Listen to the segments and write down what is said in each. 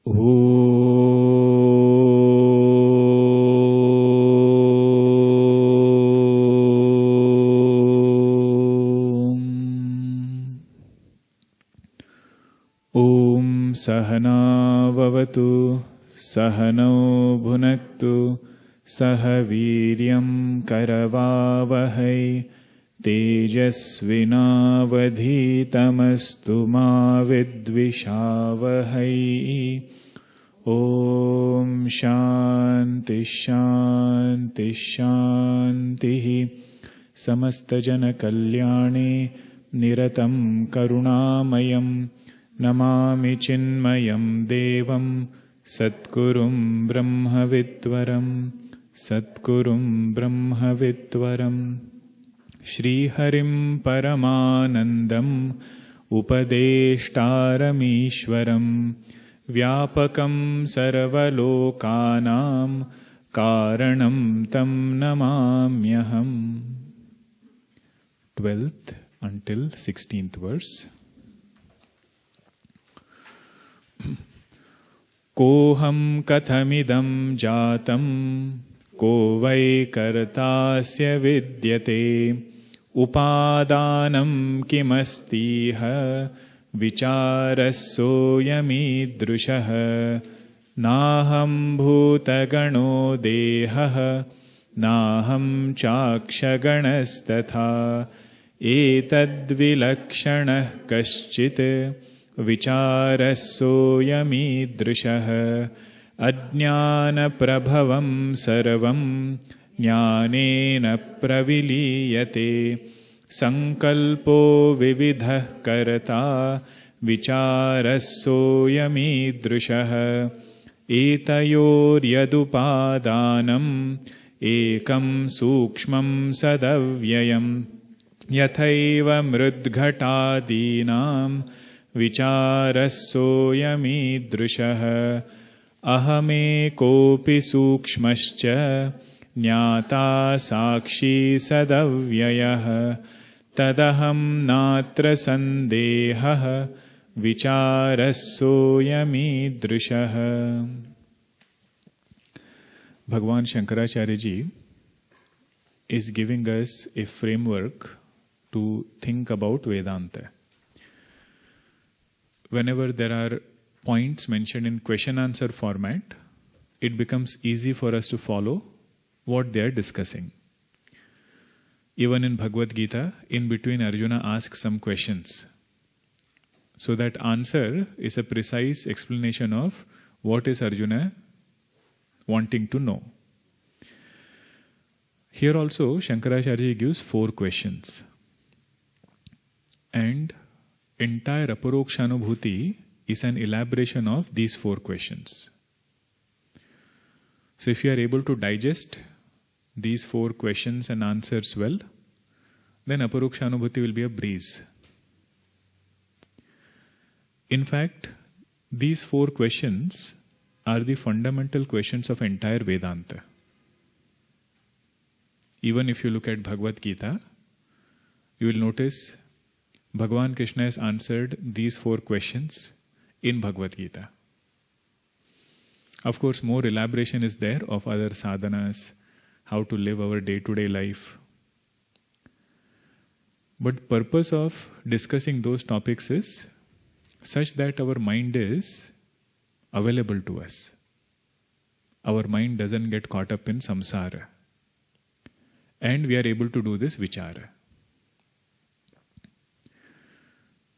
ॐ सहना भवतु सहनौ भुनक्तु सह वीर्यं करवावहै तेजस्विनावधीतमस्तु मा विद्विषावहै। ॐ शान्ति शान्ति शान्तिः। समस्तजनकल्याणे निरतं करुणामयं नमामि चिन्मयं देवं सद्गुरुं ब्रह्मविद्वरं सद्गुरुं ब्रह्मविद्वरं। श्रीहरिं परमानन्दम् उपदेष्टारमीश्वरं व्यापकं सर्वलोकानां कारणं तं नमाम्यहम्। 12th until 16th verse. कोऽहं कथमिदं जातं को वै कर्तास्य विद्यते उपादानं किमस्तीह विचारः सोऽयमीदृशः। नाहं भूतगणो देहः नाहं चाक्षगणस्तथा एतद्विलक्षणः कश्चित् विचारः सोऽयमीदृशः। अज्ञानप्रभवं सर्वं ज्ञानेन प्रविलीयते संकल्पो विविधः कर्ता विचारः सोऽयमीदृशः। एतयोर्यदुपादानम् एकं सूक्ष्मं सदव्ययम् यथैव मृद्घटादीनां विचारः सोऽयमीदृशः। अहमेकोऽपि सूक्ष्मश्च ज्ञाता साक्षी सदव्ययः तदहं नात्र सन्देहः विचारः सोऽयमीदृशः। Bhagwan Shankaracharya ji is giving us a framework to think about Vedanta. Whenever there are points mentioned in question-answer format, it becomes easy for us to follow what they are discussing. Even in Bhagavad Gita, in between Arjuna asks some questions. So that answer is a precise explanation of what is Arjuna wanting to know. Here also Shankaracharya gives 4 questions. And entire Aparokshanubhuti is an elaboration of these 4 questions. So if you are able to digest these 4 questions and answers well, then Aparokshanubhuti will be a breeze. In fact, these 4 questions are the fundamental questions of entire Vedanta. Even if you look at Bhagavad Gita, you will notice Bhagavan Krishna has answered these 4 questions in Bhagavad Gita. Of course, more elaboration is there of other sadhanas, how to live our day-to-day life. But the purpose of discussing those topics is such that our mind is available to us. Our mind doesn't get caught up in samsara. And we are able to do this vichara.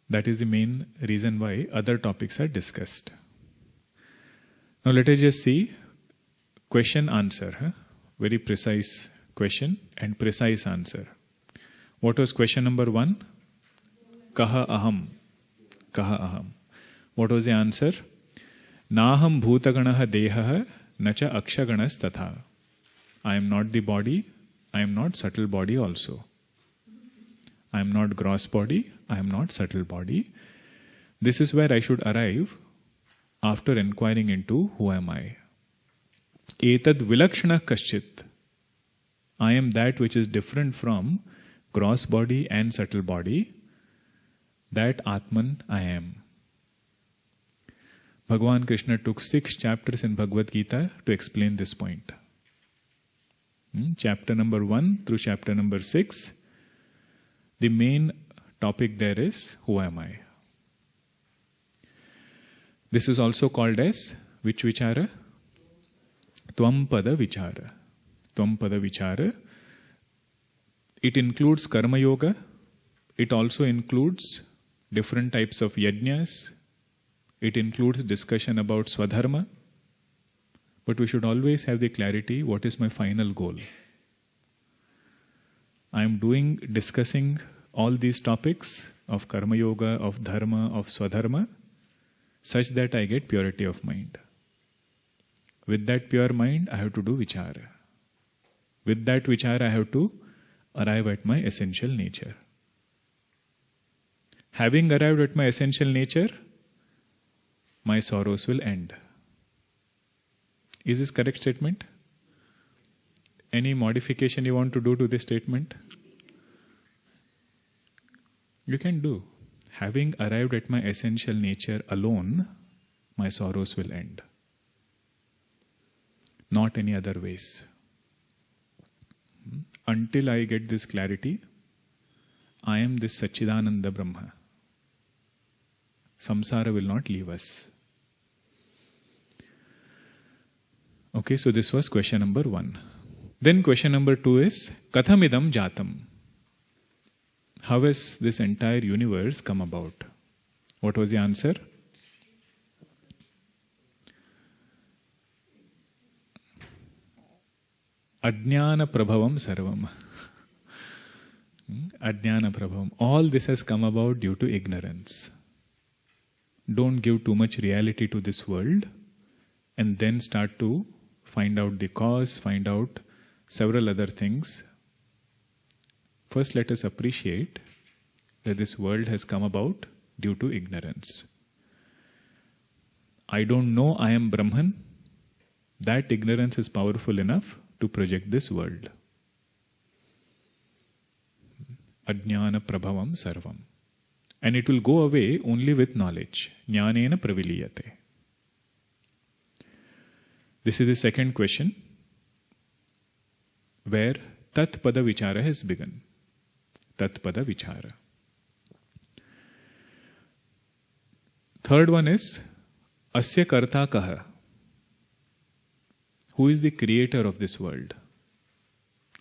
That is the main reason why other topics are discussed. Now let us just see question answer. Very precise question and precise answer. What was question number 1? Kaha aham. Kaha aham. What was the answer? Naham bhutaganaha dehaha nacha akshaganas tatha. I am not the body, I am not subtle body also. I am not gross body, I am not subtle body. This is where I should arrive after inquiring into who am I. Etad vilakshana kaschit. I am that which is different from gross body and subtle body. That Atman I am. Bhagavan Krishna took 6 chapters in Bhagavad Gita to explain this point. Chapter number 1 through chapter number 6, the main topic there is, who am I? This is also called as which vichara? Tvam-pada vichara. Tvam-pada vichara. It includes karma yoga. It also includes different types of yajnas. It includes discussion about swadharma. But we should always have the clarity, what is my final goal? I am discussing all these topics of karma yoga, of dharma, of swadharma, such that I get purity of mind. With that pure mind, I have to do vichara. With that vichara, I have to arrive at my essential nature. Having arrived at my essential nature, my sorrows will end. Is this correct statement? Any modification you want to do to this statement? You can do. Having arrived at my essential nature alone, my sorrows will end. Not any other ways. Until I get this clarity, I am this Satchidananda Brahma. Samsara will not leave us. Okay, so this was question number 1. Then question number 2 is, Kathamidam Jatam. How has this entire universe come about? What was the answer? Ajnana Prabhavam Sarvam. Ajnana Prabhavam. All this has come about due to ignorance. Don't give too much reality to this world and then start to find out the cause, find out several other things. First, let us appreciate that this world has come about due to ignorance. I don't know I am Brahman. That ignorance is powerful enough to project this world. Ajnana Prabhavam Sarvam. And it will go away only with knowledge. Jnanena praviliyate. This is the second question, where Tat Pada Vichara has begun. Tat Pada Vichara. Third one is Asya Karta Kaha. Who is the creator of this world?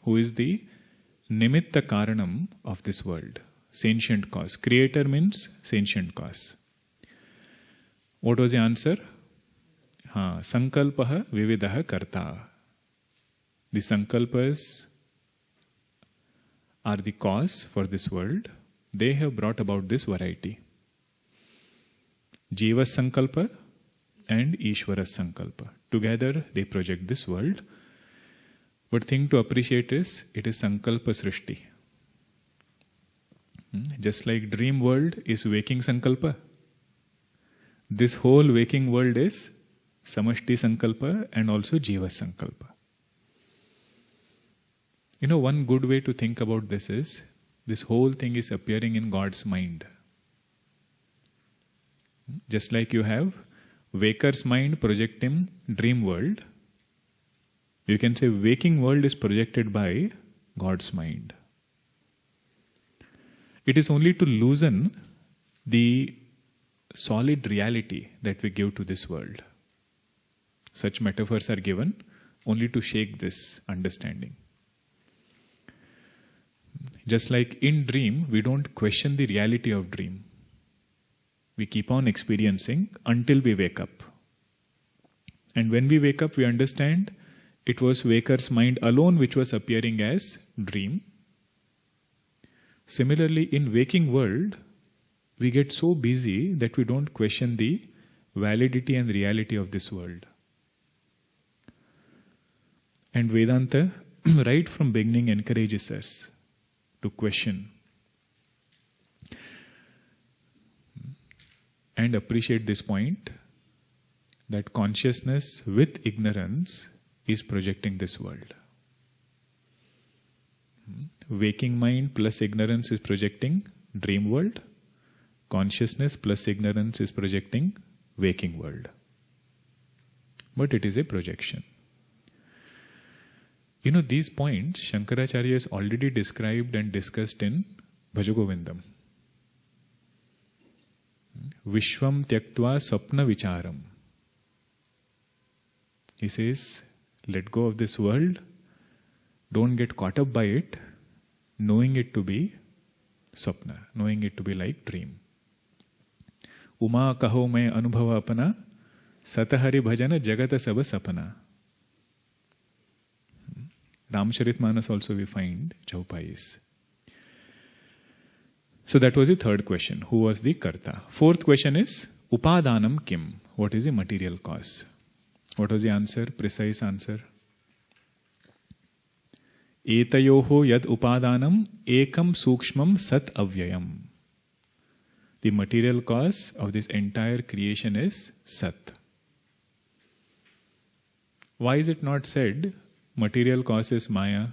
Who is the Nimitta Karanam of this world? Sentient cause. Creator means sentient cause. What was the answer? Sankalpaha Vividaha Karta. The Sankalpas are the cause for this world. They have brought about this variety. Jiva's Sankalpa and Ishvara's Sankalpa. Together they project this world. But thing to appreciate is, it is Sankalpa Srishti. Just like dream world is waking Sankalpa. This whole waking world is Samashti Sankalpa and also Jiva Sankalpa. You know, one good way to think about this is, this whole thing is appearing in God's mind. Just like you have waker's mind projecting dream world, you can say waking world is projected by God's mind. It is only to loosen the solid reality that we give to this world. Such metaphors are given only to shake this understanding. Just like in dream, we don't question the reality of dream. We keep on experiencing until we wake up. And when we wake up, we understand it was waker's mind alone which was appearing as dream. Similarly, in waking world, we get so busy that we don't question the validity and reality of this world. And Vedanta, right from beginning, encourages us to question and appreciate this point, that consciousness with ignorance is projecting this world. Waking mind plus ignorance is projecting dream world. Consciousness plus ignorance is projecting waking world. but it is a projection. You know, these points Shankaracharya has already described and discussed in Bhajagovindam. Vishwam tyaktva sapna vicharam. He says, let go of this world, don't get caught up by it, knowing it to be sapna, knowing it to be like dream. Uma kaho main anubhava apana, satahari bhajana jagata sab sapana. Ramcharitmanas also we find chaupais. So that was the third question. Who was the karta? Fourth question is, upadanam kim? What is the material cause? What was the answer? Precise answer. Etayoho yad upadanam ekam sukshmam sat avyayam. The material cause of this entire creation is Sat. Why is it not said material cause is Maya?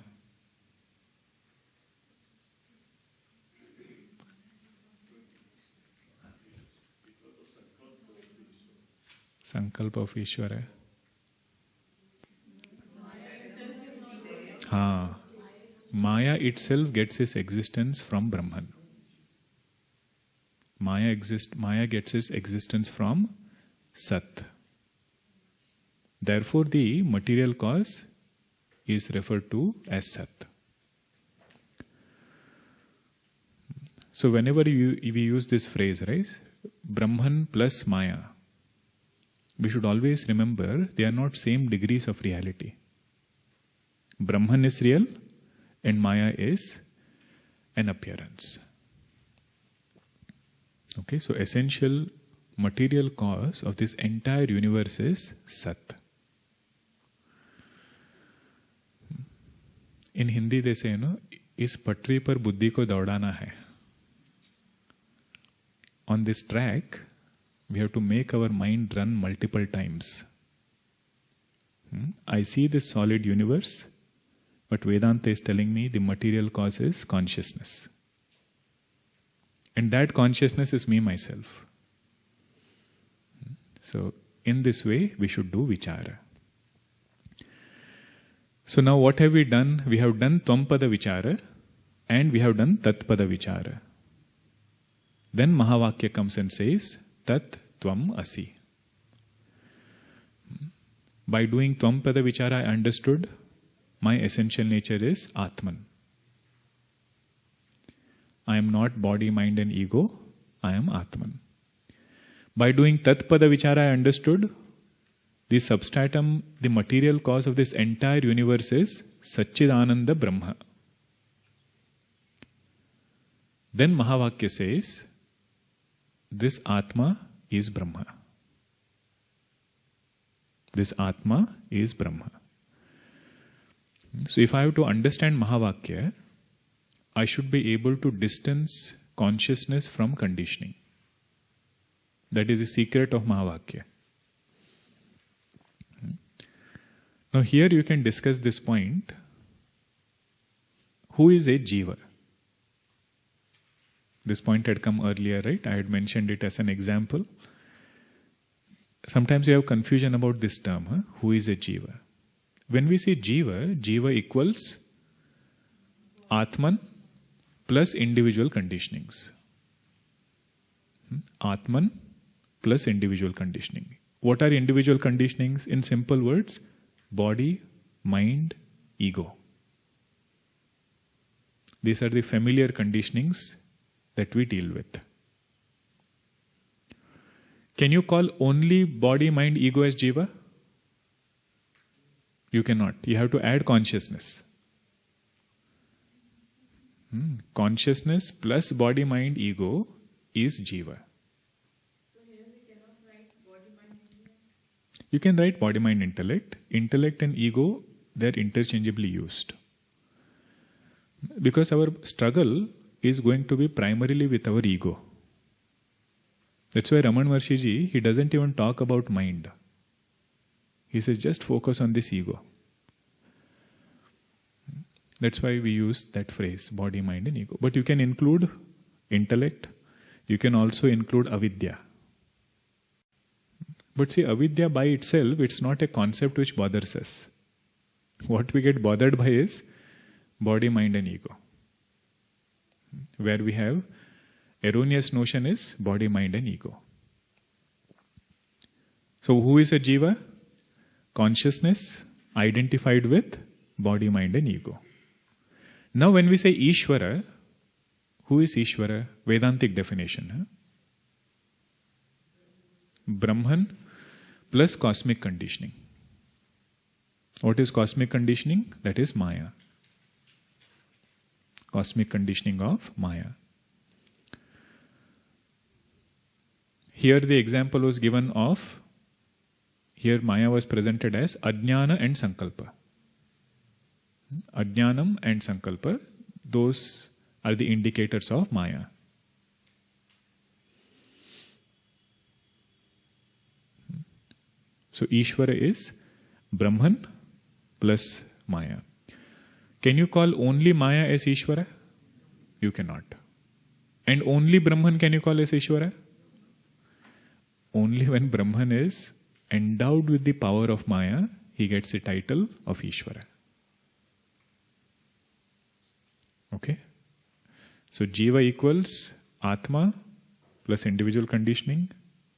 Sankalpa of Ishvara. Maya itself gets its existence from Brahman. Maya gets its existence from Sat. Therefore, the material cause is referred to as Sat. So, whenever we use this phrase, right, Brahman plus Maya, we should always remember they are not same degrees of reality. Brahman is real and Maya is an appearance. Okay, so essential material cause of this entire universe is Sat. In Hindi they say, इस पटरी पर बुद्धि को दौड़ाना है. On this track, we have to make our mind run multiple times. I see this solid universe, but Vedanta is telling me the material cause is consciousness. And that consciousness is me myself. So, in this way, we should do vichara. So now what have we done? We have done Tvampada vichara and we have done Tatpada vichara. Then Mahavakya comes and says, Tat Tvam Asi. By doing Tvampada vichara, I understood my essential nature is Atman. I am not body, mind and ego. I am Atman. By doing Tatpada vichara, I understood the substratum, the material cause of this entire universe is Satchidananda Brahma. Then Mahavakya says, this Atma is Brahma. This Atma is Brahma. So if I have to understand Mahavakya, I should be able to distance consciousness from conditioning. That is the secret of Mahavakya. Now here you can discuss this point. Who is a Jiva? This point had come earlier, right? I had mentioned it as an example. Sometimes you have confusion about this term. Who is a Jiva? When we say Jiva, Jiva equals Atman plus individual conditionings. Atman plus individual conditioning. What are individual conditionings? In simple words, body, mind, ego. These are the familiar conditionings that we deal with. Can you call only body, mind, ego as Jiva? You cannot. You have to add consciousness. Consciousness plus body, mind, ego is Jiva. So here we cannot write body, mind, intellect? You can write body, mind, intellect. Intellect and ego, they are interchangeably used. Because our struggle is going to be primarily with our ego. That's why Raman Maharshi, he doesn't even talk about mind. He says just focus on this ego. That's why we use that phrase, body, mind and ego. But you can include intellect. You can also include avidya. But see, avidya by itself, it's not a concept which bothers us. What we get bothered by is body, mind and ego. Where we have erroneous notion is body, mind and ego. So who is a jiva? Consciousness identified with body, mind and ego. Now when we say Ishvara, who is Ishvara? Vedantic definition. Brahman plus cosmic conditioning. What is cosmic conditioning? That is Maya. Cosmic conditioning of Maya. Here the example was given of, here Maya was presented as Ajnana and Sankalpa. Ajnanam and Sankalpa, those are the indicators of Maya. So Ishvara is Brahman plus Maya. Can you call only Maya as Ishvara? You cannot. And only Brahman can you call as Ishvara? Only when Brahman is endowed with the power of Maya, he gets the title of Ishvara. Okay? So Jiva equals Atma plus individual conditioning.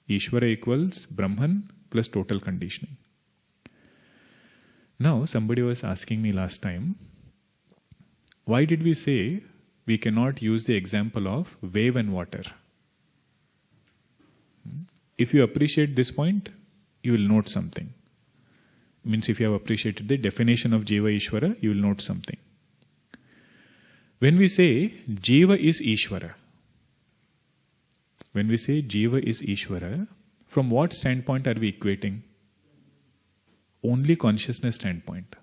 Ishvara equals Brahman plus total conditioning. Now, somebody was asking me last time, why did we say we cannot use the example of wave and water? If you appreciate this point, you will note something. Means if you have appreciated the definition of Jiva Ishvara, you will note something. When we say Jiva is Ishvara, from what standpoint are we equating? Only consciousness standpoint.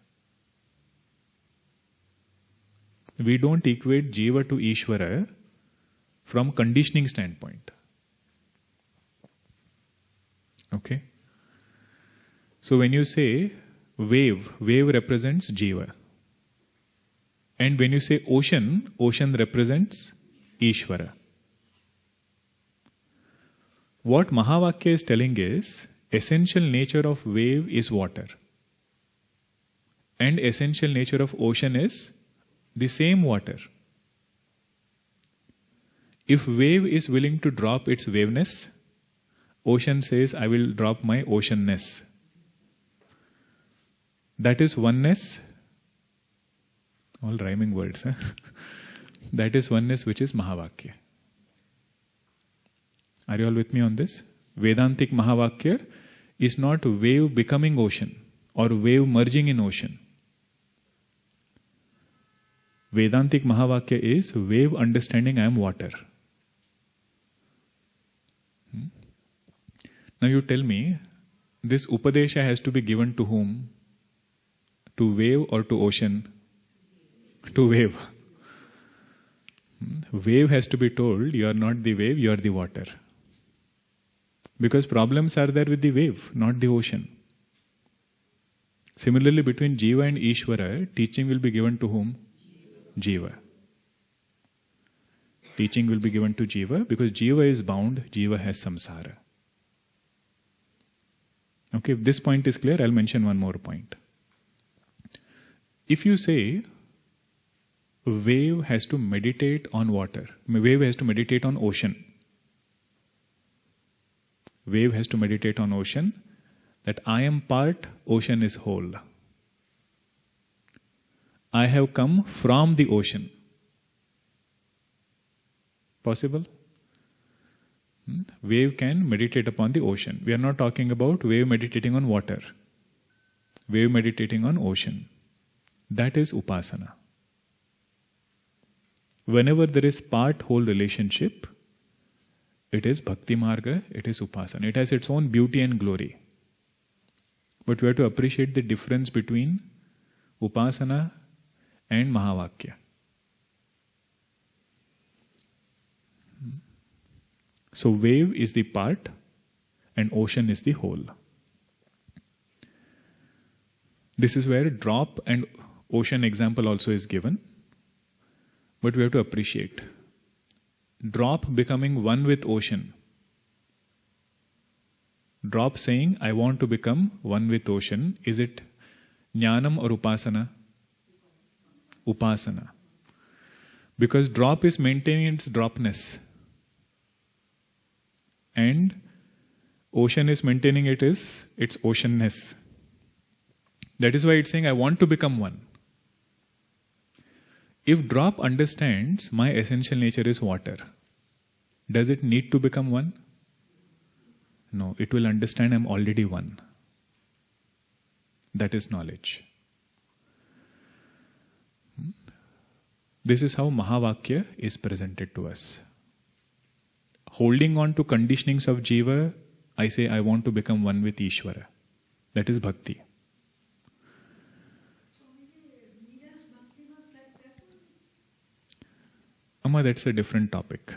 We don't equate Jiva to Ishvara from conditioning standpoint. Okay? So when you say wave represents Jiva. And when you say ocean represents Ishvara. What Mahavakya is telling is, essential nature of wave is water. And essential nature of ocean is the same water. If wave is willing to drop its waveness, ocean says, I will drop my oceanness. That is oneness. All rhyming words. Huh? That is oneness which is Mahavakya. Are you all with me on this? Vedantic Mahavakya is not wave becoming ocean or wave merging in ocean. Vedantic Mahavakya is wave understanding I am water. Now you tell me, this Upadesha has to be given to whom? To wave or to ocean? To wave. Wave has to be told, you are not the wave, you are the water. Because problems are there with the wave, not the ocean. Similarly, between Jiva and Ishvara, teaching will be given to whom? Jiva. Teaching will be given to Jiva because Jiva is bound, Jiva has samsara. Okay, if this point is clear, I'll mention one more point. If you say wave has to meditate on water, wave has to meditate on ocean. Wave has to meditate on ocean, that I am part, ocean is whole. I have come from the ocean. Possible? Wave can meditate upon the ocean. We are not talking about wave meditating on water. Wave meditating on ocean. That is upasana. Whenever there is part-whole relationship, it is bhakti marga, it is upasana. It has its own beauty and glory. But we have to appreciate the difference between upasana and Mahavakya. So wave is the part and ocean is the whole. This is where drop and ocean example also is given. But we have to appreciate. Drop becoming one with ocean Drop saying, I want to become one with ocean. Is it jnanam or upasana? Upasana. Because drop is maintaining its dropness. And ocean is maintaining its oceanness. That is why it's saying, I want to become one. If drop understands my essential nature is water, does it need to become one? No, it will understand I'm already one. That is knowledge. This is how Mahavakya is presented to us. Holding on to conditionings of Jiva, I say I want to become one with Ishvara. That is bhakti. Amma, that's a different topic.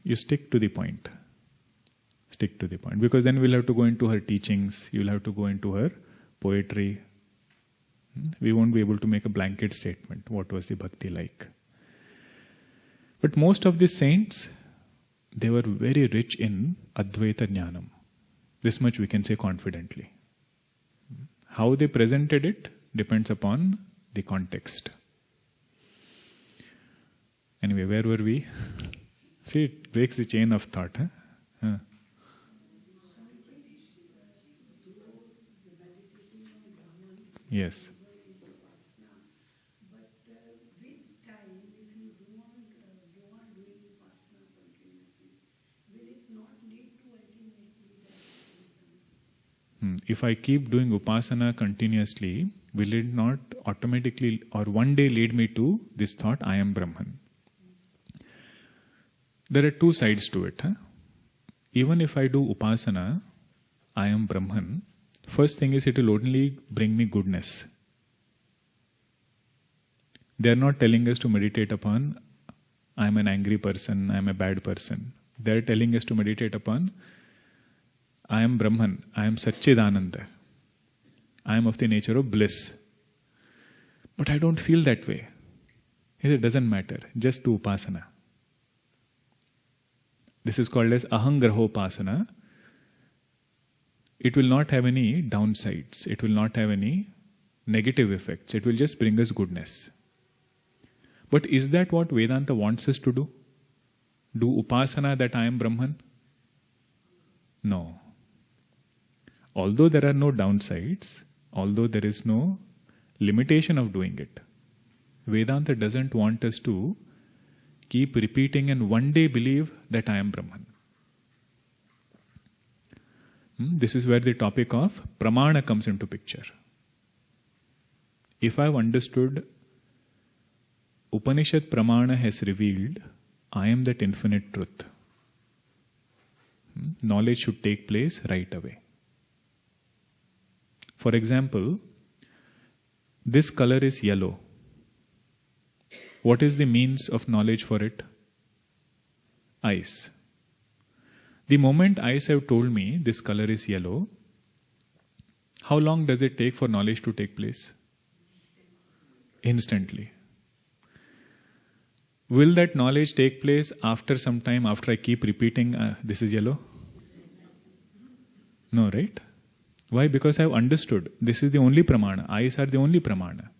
You stick to the point. Stick to the point. Because then we'll have to go into her teachings, you'll have to go into her poetry. We won't be able to make a blanket statement. What was the bhakti like? But most of the saints, they were very rich in Advaita Jnanam. This much we can say confidently. How they presented it depends upon the context. Anyway, where were we? See, it breaks the chain of thought. Huh? Yes. If I keep doing upasana continuously, will it not automatically or one day lead me to this thought, I am Brahman? There are two sides to it. Even if I do upasana, I am Brahman, first thing is it will only bring me goodness. They are not telling us to meditate upon, I am an angry person, I am a bad person. They are telling us to meditate upon, I am Brahman, I am Satchidananda. I am of the nature of bliss. But I don't feel that way. It doesn't matter, just do upasana. This is called as ahangrahopasana. It will not have any downsides. It will not have any negative effects. It will just bring us goodness. But is that what Vedanta wants us to do? Do upasana that I am Brahman? No. Although there are no downsides, although there is no limitation of doing it, Vedanta doesn't want us to keep repeating and one day believe that I am Brahman. This is where the topic of pramana comes into picture. If I have understood Upanishad pramana has revealed I am that infinite truth, knowledge should take place right away. For example, this color is yellow. What is the means of knowledge for it? Eyes. The moment eyes have told me this color is yellow, how long does it take for knowledge to take place? Instantly. Will that knowledge take place after some time, after I keep repeating this is yellow? No, right? Why? Because I have understood this is the only pramana. Eyes are the only pramana.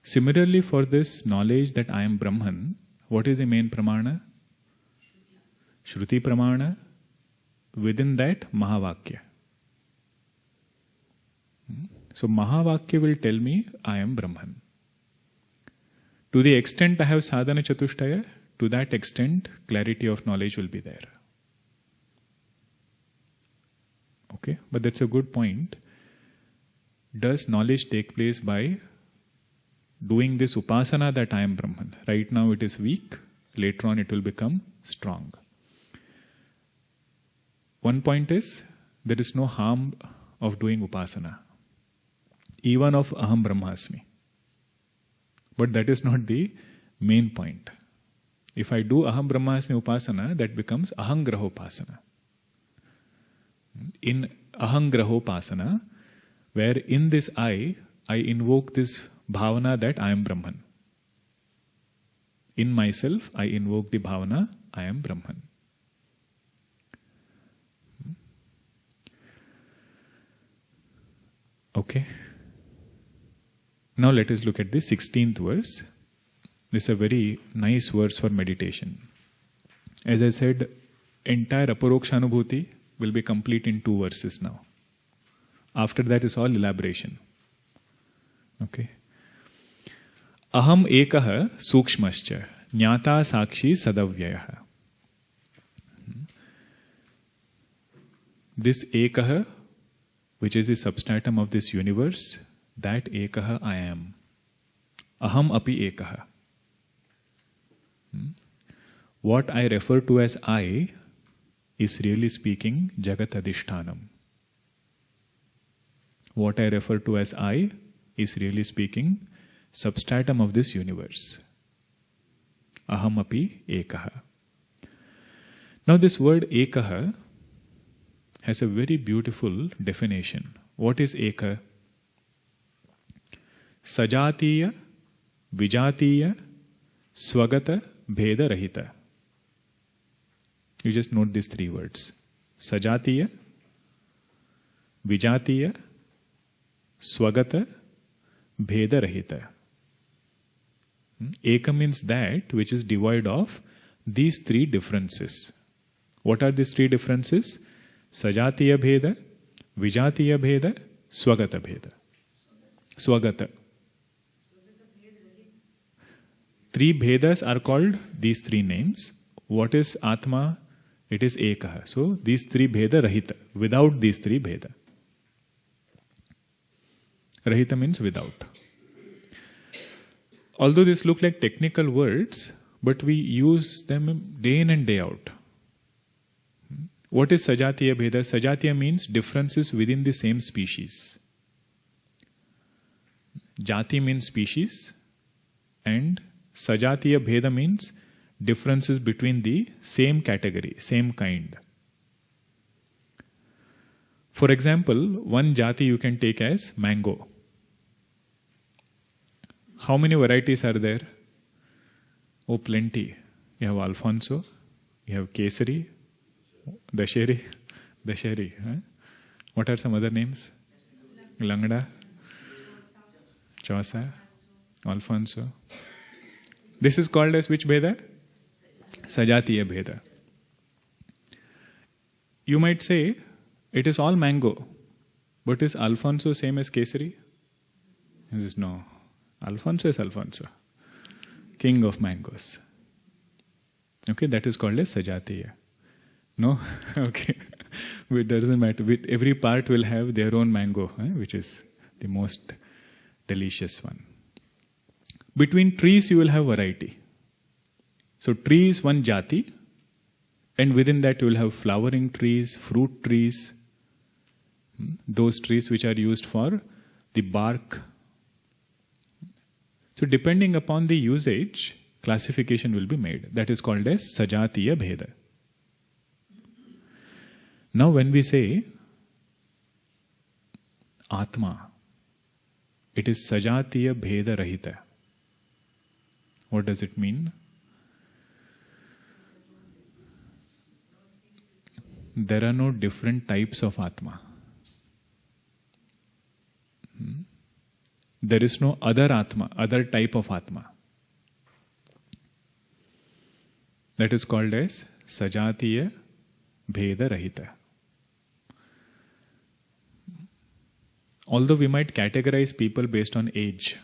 Similarly, for this knowledge that I am Brahman, what is the main pramana? Shruti pramana. Within that, Mahavakya. So, Mahavakya will tell me I am Brahman. To the extent I have sadhana chatushtaya, to that extent clarity of knowledge will be there. Okay, but that's a good point. Does knowledge take place by doing this upasana that I am Brahman? Right now it is weak, later on it will become strong. One point is, there is no harm of doing upasana, even of aham brahmasmi. But that is not the main point. If I do aham brahmasmi upasana, that becomes ahangrahopasana. In ahangrahopasana, where in this I invoke this bhavana that I am Brahman. In myself, I invoke the bhavana, I am Brahman. Okay. Now let us look at the 16th verse. This is a very nice verse for meditation. As I said, entire Aparokshanubhuti will be complete in 2 verses now. After that is all elaboration. Okay. Aham ekah sukshmascha jnata sakshi sadavyayah. This ekah, which is the substratum of this universe, that ekah I am. Aham api ekah. What I refer to as I is really speaking Jagat Adhishthanam. What I refer to as I is really speaking substratum of this universe. Aham api ekah. Now this word ekah has a very beautiful definition. What is ekah? Sajatiya, vijatiya, swagata, bheda rahita. You just note these 3 words. Sajatiya, vijatiya, swagata, bheda rahita. Eka means that which is devoid of these 3 differences. What are these 3 differences? Sajatiya bheda, vijatiya bheda, swagata bheda. Swagata. 3 bhedas are called these 3 names. What is Atma? It is Ekah. So these 3 bheda rahita. Without these 3 bheda. Rahita means without. Although this look like technical words, but we use them day in and day out. What is Sajatiya bheda? Sajatiya means differences within the same species. Jati means species, and Sajatiya bheda means differences between the same category, same kind. For example, one jati you can take as mango. How many varieties are there? Oh, plenty. You have Alfonso, you have Kesari, Dasheri. Huh? What are some other names? Langda, Chausa, Alfonso. This is called as which Bheda? Sajatiya Bheda. You might say, it is all mango, but is Alfonso same as Kesari? He says, no. Alfonso is Alfonso, king of mangoes. Okay, that is called as Sajatiya. No? Okay. It doesn't matter. Every part will have their own mango, which is the most delicious one. Between trees you will have variety. So tree is one jati, and within that you will have flowering trees, fruit trees, those trees which are used for the bark. So depending upon the usage, classification will be made. That is called as Sajatiya Bheda. Now when we say Atma, it is Sajatiya Bheda Rahita. What does it mean? There are no different types of Atma. There is no other Atma, other type of Atma. That is called as Sajatiya Bheda Rahita. Although we might categorize people based on age,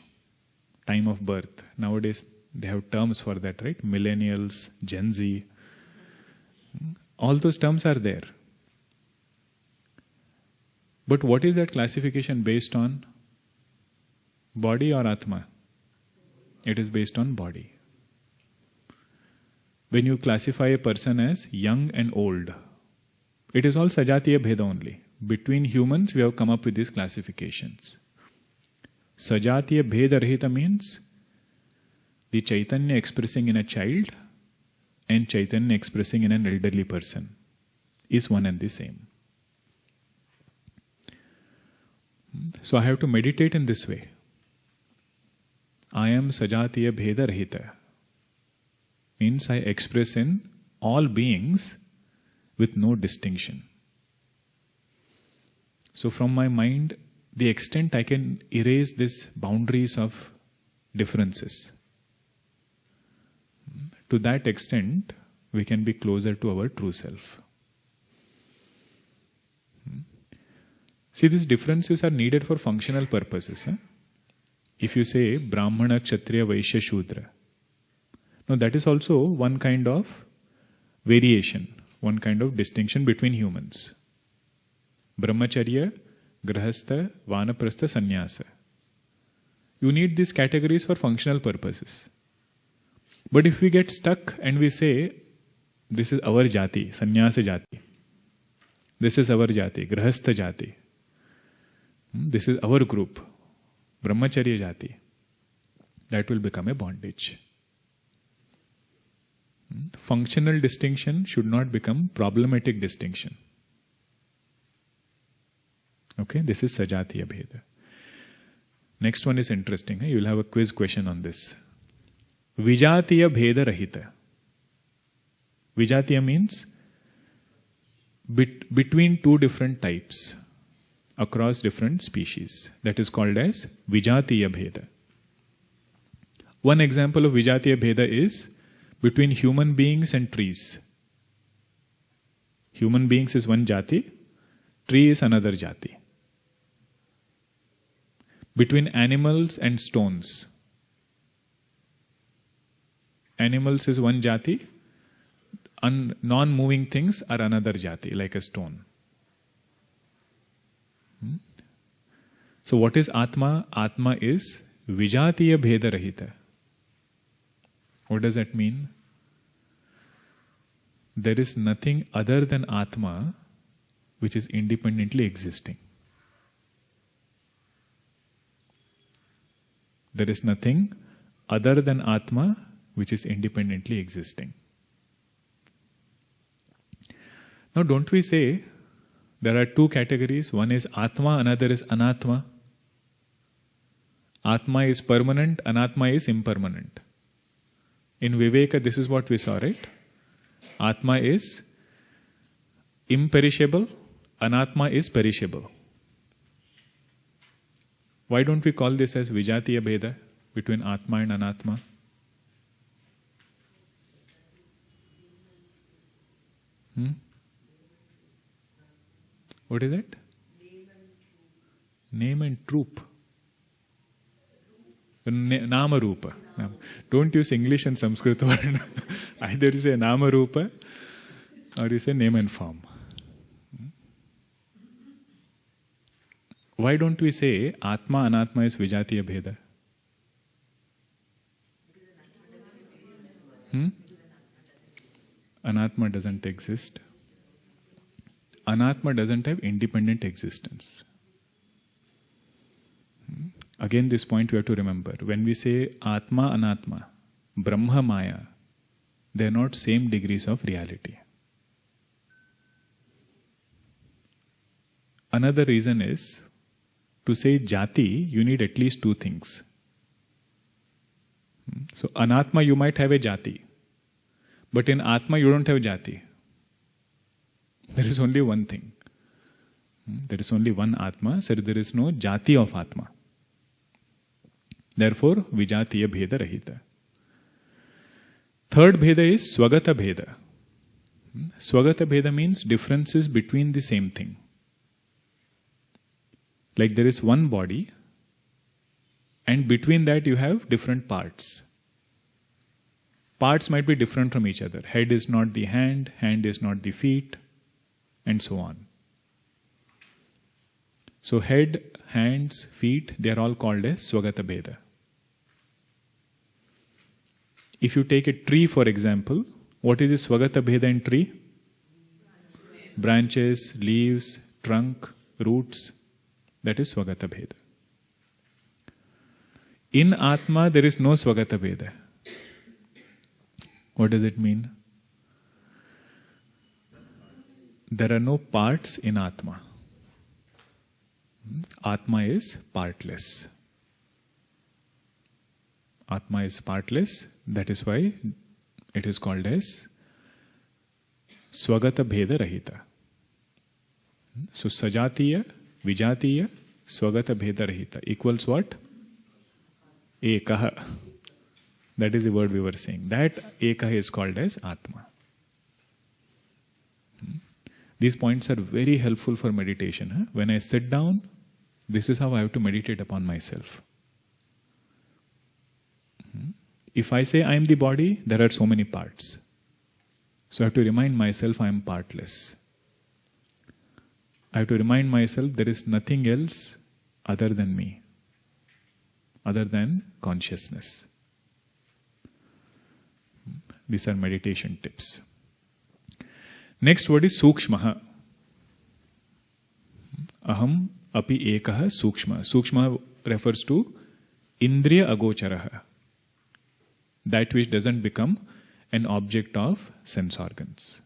time of birth. Nowadays they have terms for that, right? Millennials, Gen Z. All those terms are there. But what is that classification based on? Body or Atma? It is based on body. When you classify a person as young and old, it is all Sajatiya Bheda only. Between humans, we have come up with these classifications. Sajatiya Bheda Rahita means the Chaitanya expressing in a child and Chaitanya expressing in an elderly person is one and the same. So I have to meditate in this way. I am Sajatiya Bheda Rahita. Means I express in all beings with no distinction. So from my mind, the extent I can erase these boundaries of differences, to that extent we can be closer to our true self. See, these differences are needed for functional purposes. If you say Brahmana, Kshatriya, Vaishya, Shudra, now that is also one kind of variation, one kind of distinction between humans. Brahmacharya, Grahastha, Vanaprastha, Sannyasa. You need these categories for functional purposes. But if we get stuck and we say, this is our jati, Sannyasa jati, this is our jati, Grahastha jati, this is our group, Brahmacharya jati, that will become a bondage. Functional distinction should not become problematic distinction. Okay, this is Sajatiya Bheda. Next one is interesting. You will have a quiz question on this. Vijatiya Bheda Rahita. Vijatiya means between two different types across different species. That is called as Vijatiya Bheda. One example of Vijatiya Bheda is between human beings and trees. Human beings is one jati, tree is another jati. Between animals and stones. Animals is one jati, non-moving things are another jati, like a stone. So what is Atma? Atma is Vijatiya Bheda Rahita. What does that mean? There is nothing other than Atma which is independently existing. There is nothing other than Atma which is independently existing. Now, don't we say there are two categories? One is Atma, another is Anatma. Atma is permanent, Anatma is impermanent. In Viveka, this is what we saw, right? Atma is imperishable, Anatma is perishable. Why don't we call this as Vijatiya Bheda between Atma and Anatma? What is it? Name and troop. Nama Rupa. Don't use English and Sanskrit word. Either you say Nama Rupa or you say name and form. Why don't we say Atma, Anatma is Vijatiya Bheda? Anatma doesn't exist. Anatma doesn't have independent existence. Again, this point we have to remember. When we say Atma, Anatma, Brahma, Maya, they are not same degrees of reality. Another reason is, to say jati, you need at least two things. So, Anatma, you might have a jati. But in Atma, you don't have jati. There is only one thing. There is only one Atma, so there is no jati of Atma. Therefore, Vijatiya Bheda Rahita. Third Bheda is Swagata Bheda. Swagata Bheda means differences between the same thing. Like there is one body, and between that you have different parts. Parts might be different from each other. Head is not the hand is not the feet, and so on. So head, hands, feet, they are all called as Swagata Bheda. If you take a tree, for example, what is the Swagata Bheda in tree? Branches, leaves, trunk, roots. That is Swagata Bheda. In Atma, there is no Swagata Bheda. What does it mean? There are no parts in Atma. Atma is partless. Atma is partless. That is why it is called as Swagata Bheda Rahita. So Sajatiya, Vijatiya, Swagata Bhedarahita equals what? Ekaha. That is the word we were saying. That Ekaha is called as Atma. These points are very helpful for meditation. Huh? When I sit down, this is how I have to meditate upon myself. If I say I am the body, there are so many parts. So I have to remind myself I am partless. I have to remind myself there is nothing else other than me, other than consciousness. These are meditation tips. Next word is Sukshmaha. Aham api ekaha Sukshma. Sukshma refers to Indriya Agocharaha. That which doesn't become an object of sense organs.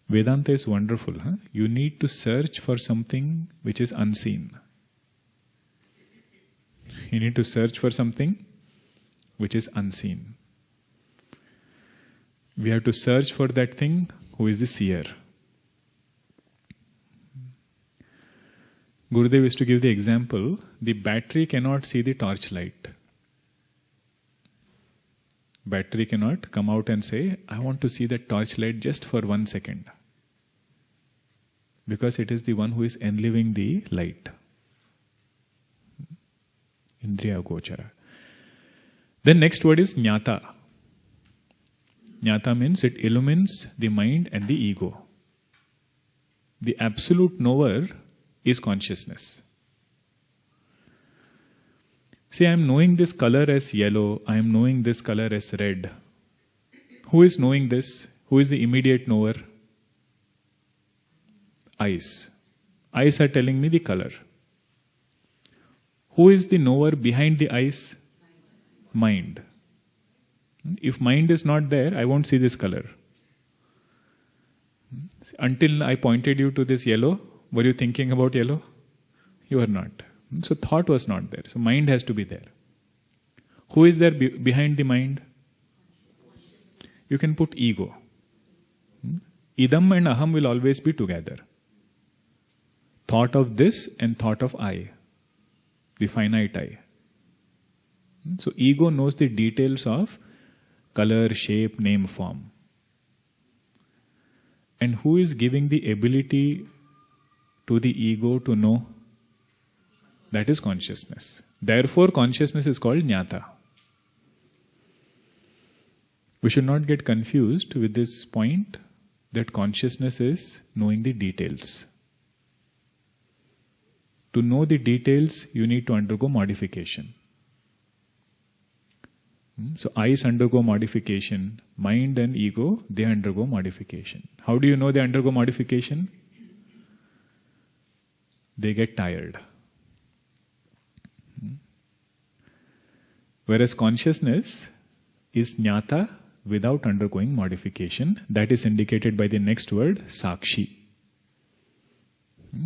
Vedanta is wonderful. Huh? You need to search for something which is unseen. You need to search for something which is unseen. We have to search for that thing who is the seer. Gurudev used to give the example, the battery cannot see the torchlight. Battery cannot come out and say, I want to see that torchlight just for 1 second. Because it is the one who is enliving the light. Indriya Gochara. Then next word is Jnata. Jnata means it illumines the mind and the ego. The absolute knower is consciousness. See, I am knowing this color as yellow, I am knowing this color as red. Who is knowing this? Who is the immediate knower? Eyes. Eyes are telling me the color. Who is the knower behind the eyes? Mind. If mind is not there, I won't see this color. Until I pointed you to this yellow, were you thinking about yellow? You are not. So thought was not there. So mind has to be there. Who is there behind the mind? You can put ego. Idam and aham will always be together. Thought of this and thought of I. The finite I. So ego knows the details of color, shape, name, form. And who is giving the ability to the ego to know? That is consciousness. Therefore, consciousness is called Jnata. We should not get confused with this point that consciousness is knowing the details. To know the details, you need to undergo modification. So eyes undergo modification, mind and ego, they undergo modification. How do you know they undergo modification? They get tired. Whereas consciousness is jnata without undergoing modification. That is indicated by the next word, sakshi.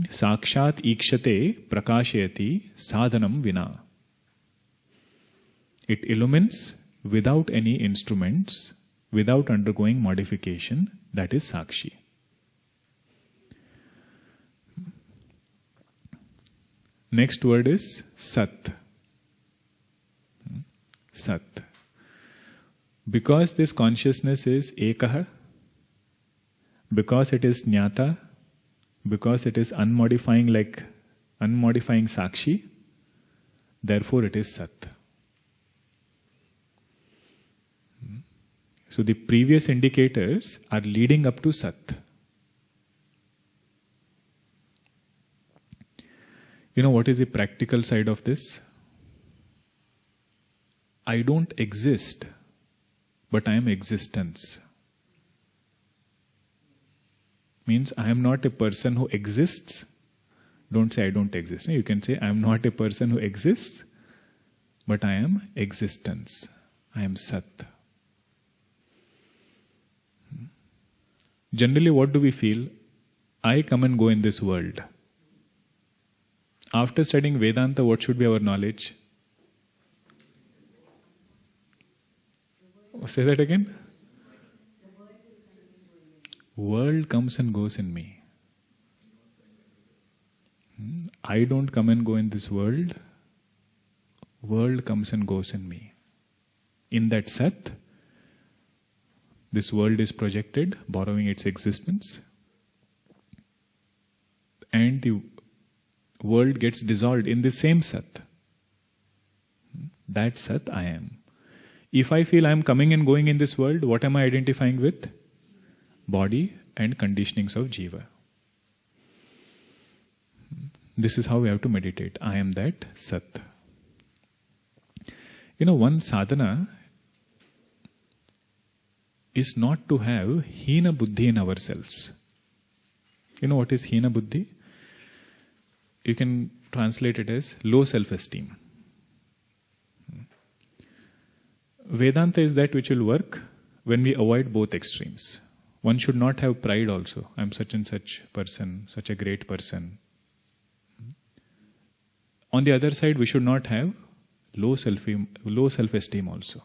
Sakshat ikshate prakashayati sadhanam vina. It illumines without any instruments, without undergoing modification. That is sakshi. Next word is sat. Sat. Because this consciousness is ekaha, because it is jnata, because it is unmodifying sakshi, therefore it is sat. So the previous indicators are leading up to sat. You know what is the practical side of this? I don't exist, but I am existence. Means I am not a person who exists. Don't say I don't exist. You can say I am not a person who exists, but I am existence. I am Sat. Generally, what do we feel? I come and go in this world. After studying Vedanta, what should be our knowledge? Say that again. World comes and goes in me. I don't come and go in this world. World comes and goes in me. In that Sat, this world is projected, borrowing its existence. And the world gets dissolved in the same Sat. That Sat I am. If I feel I am coming and going in this world, what am I identifying with? Body and conditionings of Jiva. This is how we have to meditate. I am that Sat. One sadhana is not to have Hina Buddhi in ourselves. You know what is Hina Buddhi? You can translate it as low self-esteem. Vedanta is that which will work when we avoid both extremes. One should not have pride also. I am such and such person, such a great person. On the other side, we should not have low self-esteem also.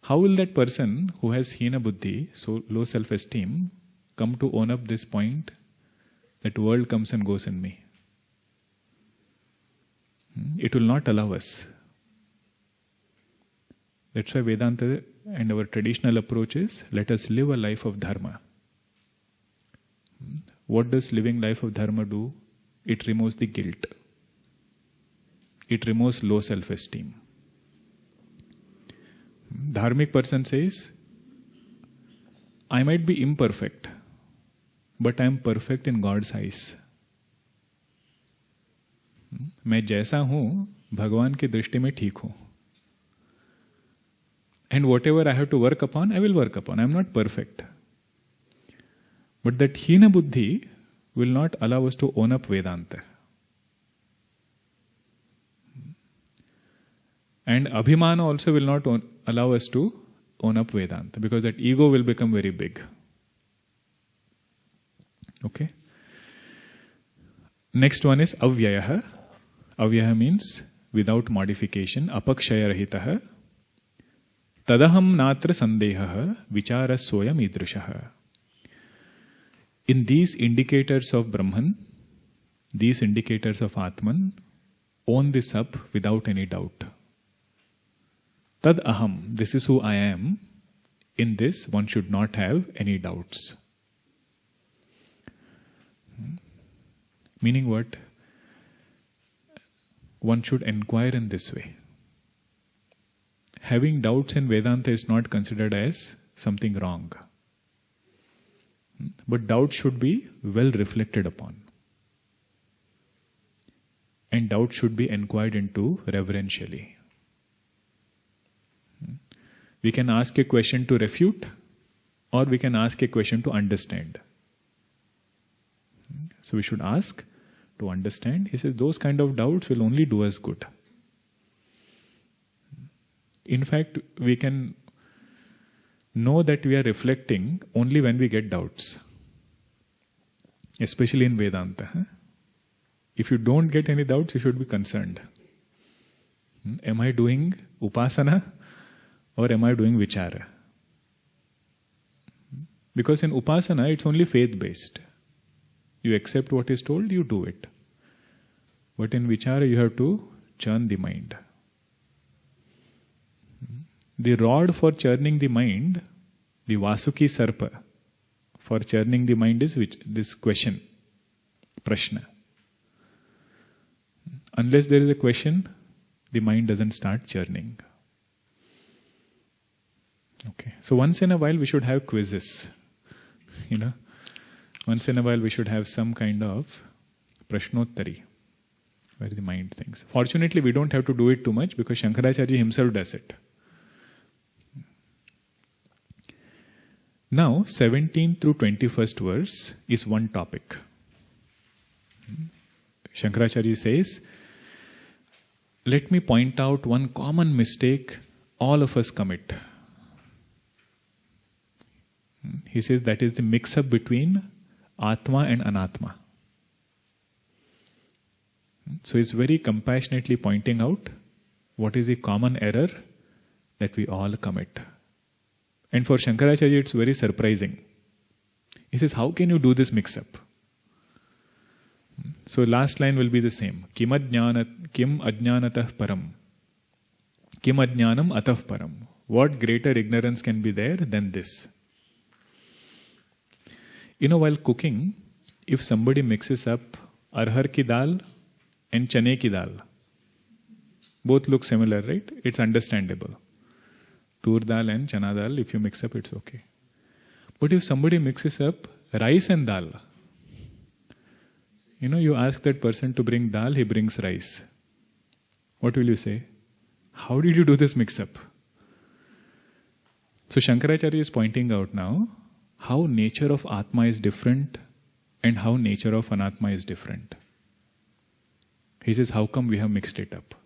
How will that person who has Hina Buddhi, so low self-esteem, come to own up this point that world comes and goes in me? It will not allow us. That's why Vedanta and our traditional approach is, let us live a life of dharma. What does living life of dharma do? It removes the guilt. It removes low self-esteem. Dharmic person says, I might be imperfect, but I am perfect in God's eyes. मैं जैसा हूं, भगवान की दृष्टि में ठीक हूं. And whatever I have to work upon, I will work upon. I am not perfect. But that Hina Buddhi will not allow us to own up Vedanta. And Abhimana also will not allow us to own up Vedanta, because that ego will become very big. Okay? Next one is Avyayaha. Avyayaha means without modification. Apakshaya rahitaha. Tadaham natra sandehaha vichara soyam idrishaha. In these indicators of Brahman, these indicators of Atman, own this up without any doubt. Tad aham, this is who I am. In this, one should not have any doubts. Meaning what? One should inquire in this way. Having doubts in Vedanta is not considered as something wrong. But doubt should be well reflected upon. And doubt should be inquired into reverentially. We can ask a question to refute, or we can ask a question to understand. So we should ask to understand. He says those kind of doubts will only do us good. In fact, we can know that we are reflecting only when we get doubts. Especially in Vedanta. If you don't get any doubts, you should be concerned. Am I doing upasana or am I doing vichara? Because in upasana, it's only faith-based. You accept what is told, you do it. But in vichara, you have to churn the mind. The rod for churning the mind, the Vasuki Sarpa, for churning the mind is this question, prashna. Unless there is a question, the mind doesn't start churning. Okay. So once in a while we should have quizzes. Once in a while we should have some kind of prashnottari, where the mind thinks. Fortunately, we don't have to do it too much because Shankaracharya himself does it. Now, 17th through 21st verse is one topic. Shankaracharya says, let me point out one common mistake all of us commit. He says that is the mix-up between Atma and Anatma. So he's very compassionately pointing out what is the common error that we all commit. And for Shankaracharya, it's very surprising. He says, how can you do this mix-up? So last line will be the same. Kim ajnanatah param. Kim ajnanam atah param. What greater ignorance can be there than this? You know, while cooking, if somebody mixes up arhar ki dal and chane ki dal, both look similar, right? It's understandable. Tur dal and chana dal, if you mix up, it's okay. But if somebody mixes up rice and dal, you know, you ask that person to bring dal, he brings rice. What will you say? How did you do this mix-up? So Shankaracharya is pointing out now how nature of Atma is different and how nature of Anatma is different. He says, how come we have mixed it up?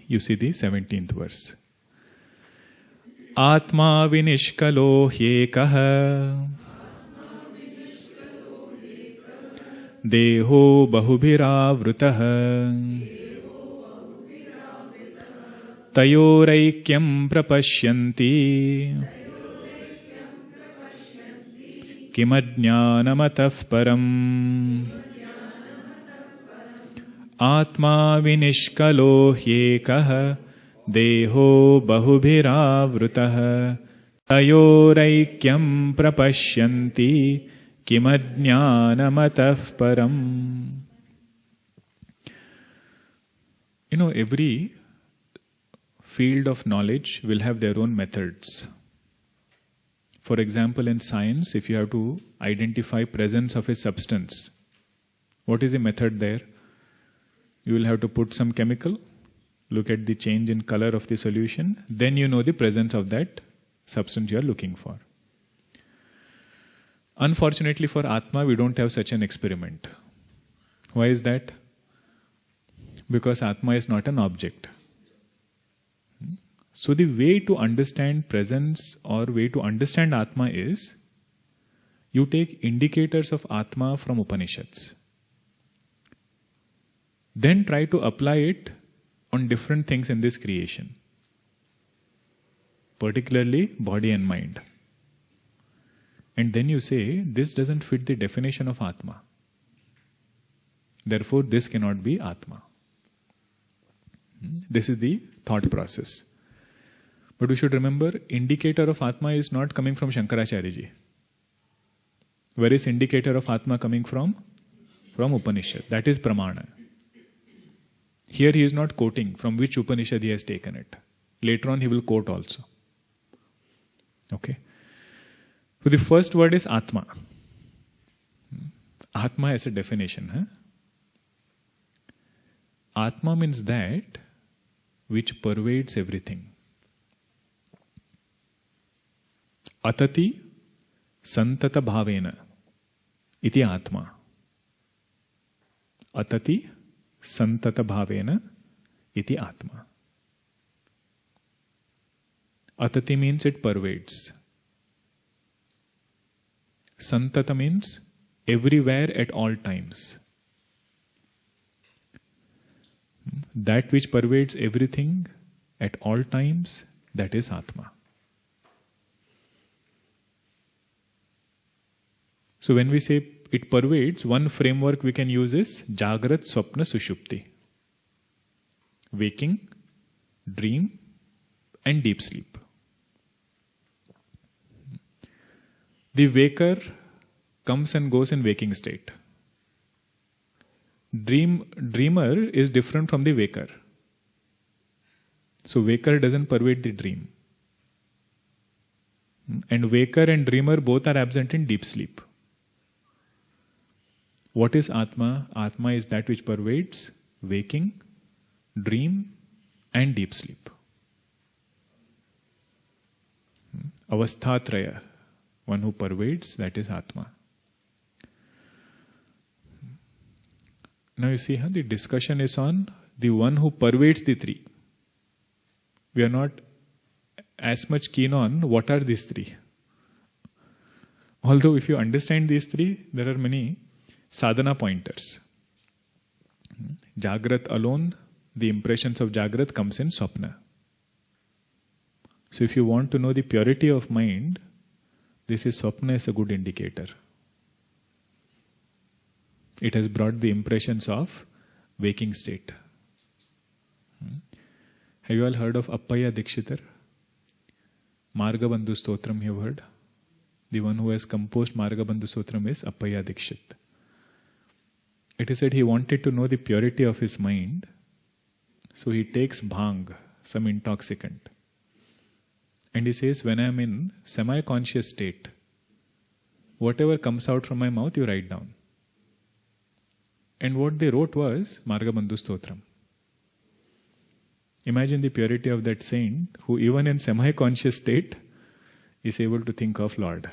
You see the 17th verse. Atma vinishkalo hyekah Deho bahubhiravritah Tayoraikyam prapashyanti Kimadjnanamatah param Atma vinishkalo hyekah Deho bahubhiravritah Tayoraikyam prapashyanti Kimadjnanamatah param. You know, every field of knowledge will have their own methods. For example, in science, if you have to identify presence of a substance, what is the method there? You will have to put some chemical, look at the change in color of the solution, then you know the presence of that substance you are looking for. Unfortunately for Atma, we don't have such an experiment. Why is that? Because Atma is not an object. So the way to understand presence or way to understand Atma is, you take indicators of Atma from Upanishads. Then try to apply it on different things in this creation. Particularly body and mind. And then you say, this doesn't fit the definition of Atma. Therefore, this cannot be Atma. This is the thought process. But we should remember, indicator of Atma is not coming from Shankaracharya ji. Where is indicator of Atma coming from? From Upanishad. That is Pramana. Here he is not quoting from which Upanishad he has taken it. Later on he will quote also. Okay. So the first word is Atma. Atma as a definition. Huh? Atma means that which pervades everything. Atati santata bhavena iti Atma. Atati santata bhavena iti Atma. Atati means it pervades. Santata means everywhere at all times. That which pervades everything at all times, that is Atma. So when we say it pervades, one framework we can use is Jagrat, Swapna, Sushupti. Waking, dream, and deep sleep. The waker comes and goes in waking state. Dreamer is different from the waker. So waker doesn't pervade the dream. And waker and dreamer both are absent in deep sleep. What is Atma? Atma is that which pervades waking, dream, and deep sleep. Avasthatraya, one who pervades, that is Atma. Now you see, the discussion is on the one who pervades the three. We are not as much keen on what are these three. Although if you understand these three, there are many sadhana pointers. Jagrat alone, the impressions of Jagrat comes in Swapna. So if you want to know the purity of mind, this is Swapna is a good indicator. It has brought the impressions of waking state. Have you all heard of Appaya Dikshitar? Margabandhu Stotram you have heard? The one who has composed Margabandhu Stotram is Appaya Dikshit. It is said he wanted to know the purity of his mind, so he takes bhang, some intoxicant. And he says, when I am in semi-conscious state, whatever comes out from my mouth, you write down. And what they wrote was Margabandhu Stotram. Imagine the purity of that saint who even in semi-conscious state is able to think of Lord.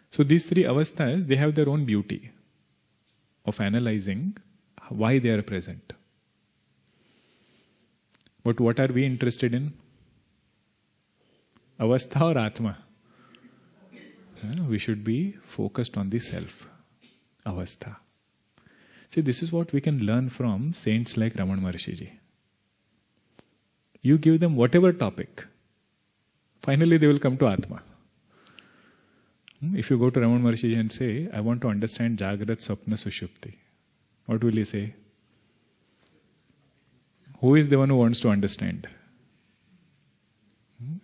So these three avasthas, they have their own beauty of analyzing why they are present. But what are we interested in? Avastha or Atma? We should be focused on the self. Avastha. See, this is what we can learn from saints like Ramana Maharshi Ji. You give them whatever topic, finally they will come to Atma. If you go to Ramana Maharshi Ji and say, I want to understand Jagrat, Swapna, Sushupti, what will he say? Who is the one who wants to understand?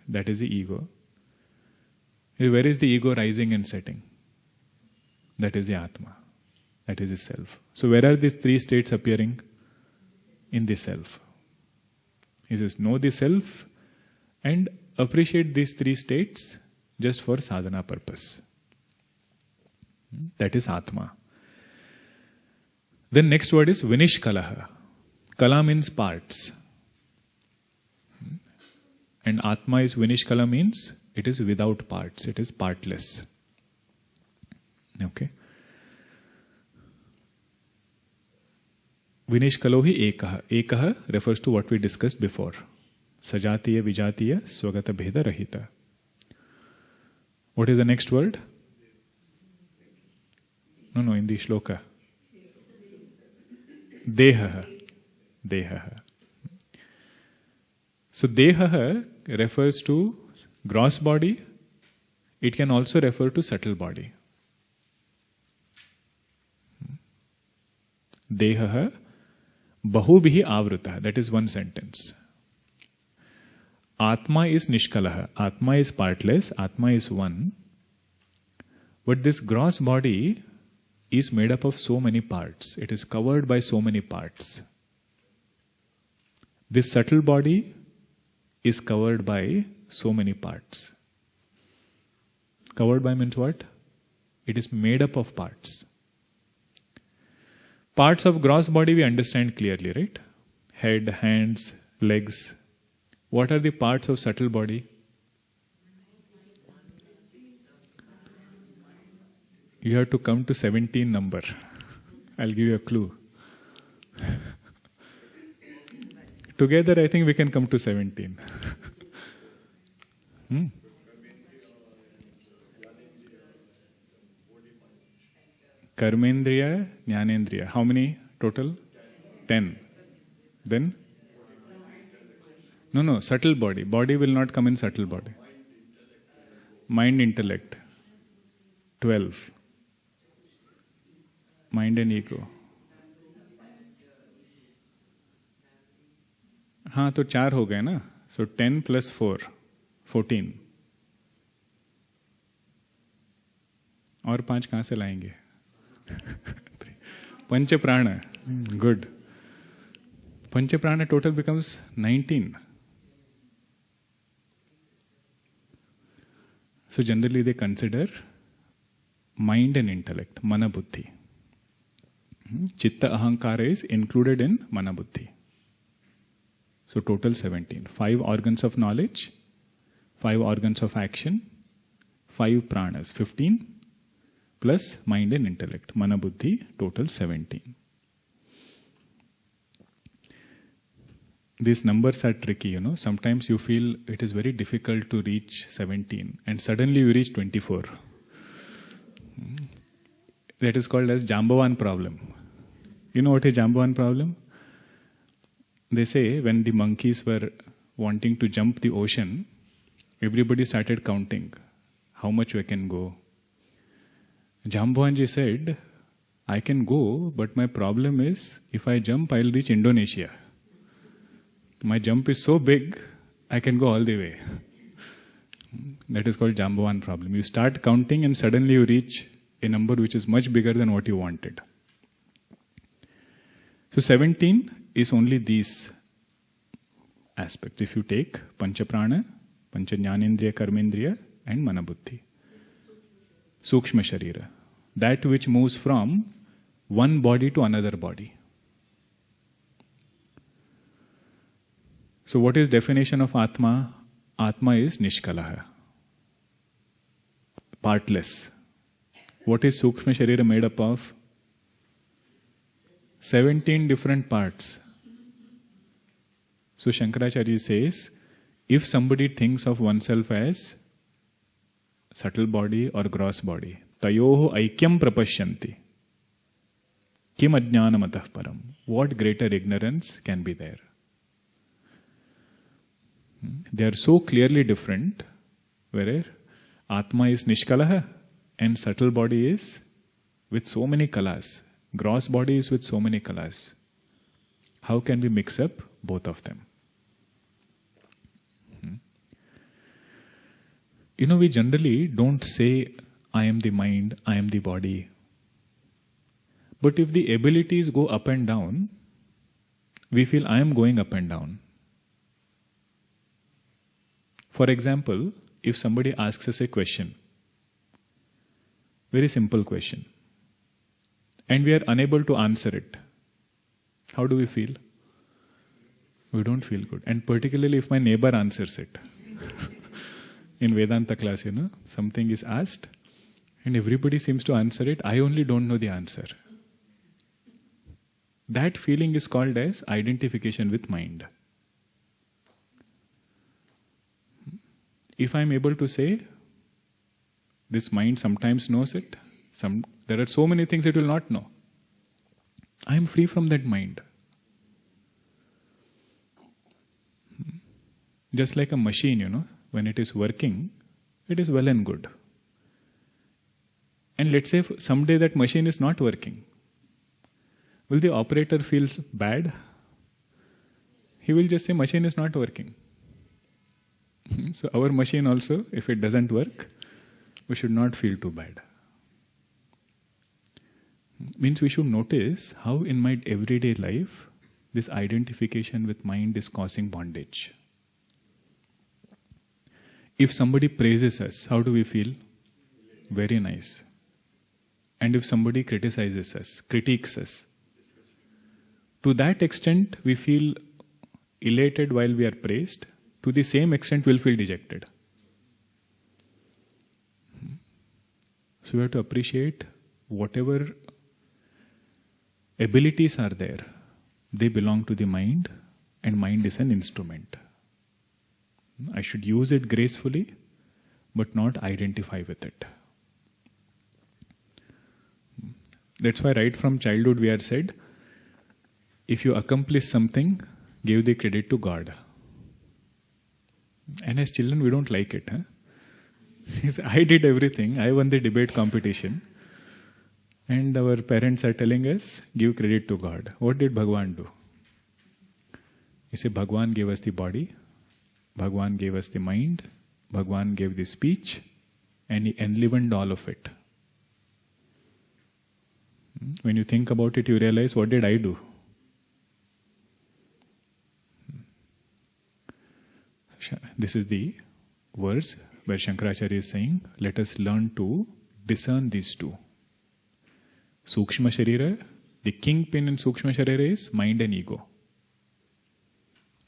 That is the ego. Where is the ego rising and setting? That is the Atma. That is the self. So where are these three states appearing? In the self. He says, know the self and appreciate these three states just for sadhana purpose. That is Atma. Then next word is Vinishkalaha. Kala means parts. And Atma is Vinishkala means it is without parts. It is partless. Okay. Vinishkalo hi ekaha. Ekaha refers to what we discussed before. Sajatiya, Vijatiya, Swagata Bheda Rahita. What is the next word? No, in the shloka. Dehaha. Dehaha. So Dehaha refers to gross body. It can also refer to subtle body. Dehaha bahubhihi avruta. That is one sentence. Atma is nishkalaha. Atma is partless. Atma is one. But this gross body is made up of so many parts. It is covered by so many parts. This subtle body is covered by so many parts. Covered by means what? It is made up of parts. Parts of gross body we understand clearly, right? Head, hands, legs. What are the parts of subtle body? You have to come to 17 number. I'll give you a clue. Together I think we can come to 17. Karmendriya, Jnanendriya. How many total? 10. Then? No, subtle body. Body will not come in subtle body. Mind, intellect. 12. Mind and ego. हाँ तो 4 हो गए ना. So 10 plus 4, 14. और 5 कहाँ से लाएंगे? Pancha prana. Good. Pancha prana total becomes 19. So generally they consider mind and intellect, mana buddhi. Chitta ahankara is included in mana buddhi. So total 17. 5 organs of knowledge, 5 organs of action, 5 pranas, 15 plus mind and intellect. Mana buddhi, total 17. These numbers are tricky, you know. Sometimes you feel it is very difficult to reach 17 and suddenly you reach 24. That is called as Jambavan problem. You know what is Jambavan problem? They say when the monkeys were wanting to jump the ocean, everybody started counting how much we can go. Jambuanji said, I can go, but my problem is if I jump, I'll reach Indonesia. My jump is so big, I can go all the way. That is called Jambuan problem. You start counting and suddenly you reach a number which is much bigger than what you wanted. So 17 is only these aspects. If you take Panchaprana, Panchajnanendriya, Karmendriya and Manabuddhi. Sukshma Sharira. That which moves from one body to another body. So what is definition of Atma? Atma is Nishkalaha. Partless. What is Sukshma Sharira made up of? 17 different parts. So Shankaracharya says, if somebody thinks of oneself as subtle body or gross body, tayoho aikyam prapashyanti. Kim ajnanam atah param. What greater ignorance can be there? They are so clearly different, where Atma is Nishkalaha and subtle body is with so many kalas. Gross body is with so many kalas. How can we mix up both of them? You know, we generally don't say, I am the mind, I am the body. But if the abilities go up and down, we feel I am going up and down. For example, if somebody asks us a question, very simple question, and we are unable to answer it, how do we feel? We don't feel good. And particularly if my neighbor answers it. In Vedanta class, something is asked and everybody seems to answer it. I only don't know the answer. That feeling is called as identification with mind. If I am able to say, this mind sometimes knows it, there are so many things it will not know. I am free from that mind. Just like a machine, when it is working, it is well and good. And let's say someday that machine is not working. Will the operator feel bad? He will just say, machine is not working. So our machine also, if it doesn't work, we should not feel too bad. Means we should notice how in my everyday life, this identification with mind is causing bondage. If somebody praises us, how do we feel? Very nice. And if somebody criticizes us, critiques us, to that extent we feel elated while we are praised. To the same extent we'll feel dejected. So we have to appreciate whatever abilities are there. They belong to the mind, and mind is an instrument. I should use it gracefully, but not identify with it. That's why right from childhood we are said, if you accomplish something, give the credit to God. And as children we don't like it. I did everything, I won the debate competition. And our parents are telling us, give credit to God. What did Bhagwan do? He said, Bhagwan gave us the body, Bhagwan gave us the mind, Bhagwan gave the speech, and he enlivened all of it. When you think about it, you realize, what did I do? This is the verse where Shankaracharya is saying, let us learn to discern these two. Sukshma Sharira, the kingpin in Sukshma Sharira is mind and ego.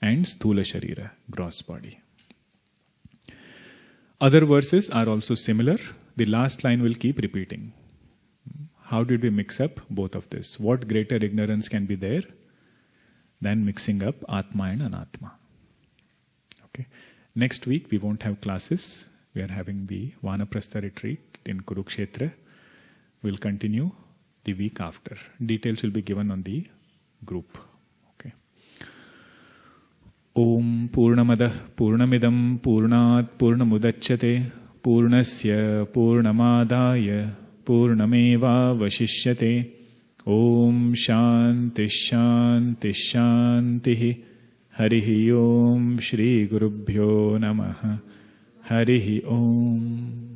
And Sthula Sharira, gross body. Other verses are also similar. The last line will keep repeating. How did we mix up both of this? What greater ignorance can be there than mixing up Atma and Anatma? Okay. Next week we won't have classes. We are having the Vanaprastha retreat in Kurukshetra. We'll continue the week after. Details will be given on the group. Okay. Om Purnamadah Purnamidam Purnat Purnamudachyate Purnasya Purnamadaya पूर्णमेवावशिष्यते। ओम शांति शांति शांति। हरिः ओम। श्री गुरुभ्यो नमः। हरिः ओम।